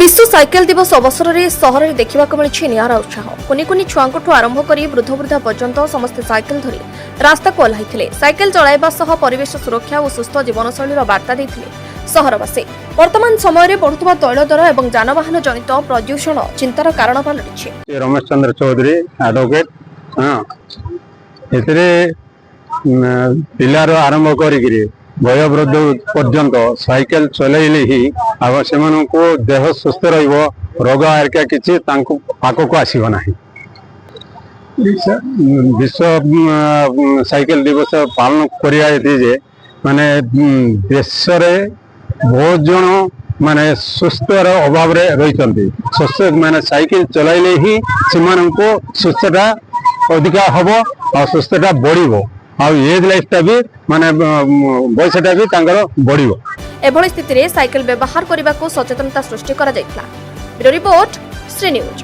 विश्व साइकेल दिवस अवसर में सहर में देखा मिली निरा उत्साह कुनि कुनि छुआ आरंभ कर वृद्ध वृद्धा पर्यंत समस्ते साइकेल धरी रास्ता को ओह्लैथिले। साइकेल चलाइबा सह परिवेश सुरक्षा और सुस्थ जीवनशैली बार्ता देथिले सहरवासी। वर्तमान समय में बढ़ुवा तैल दर और जानवाहन जनित प्रदूषण चिंतार कारण पलटिछि। रमेश चंद्र चौधरी एडवोकेट पिलार आरंभ करी वयोवृद्ध पर्यंत साइकेल चलैले ही आग से देह सुस्थ रोग आरिका किसी पाखक आसना। विश्व साइकेल दिवस पालन करिए माने देश बहुत जन माने सुस्थ अभाव रही सुस्थ माने साइकेल चलाइले ही से सुस्थता अधिका हम और सुस्थता बढ़ एज लाइफ भी माने बयसटा भी बढ़। एभली स्थिति रे साइकेल व्यवहार करने को सचेतनता सृष्टि करा जायतिला। Bureau report Shri news.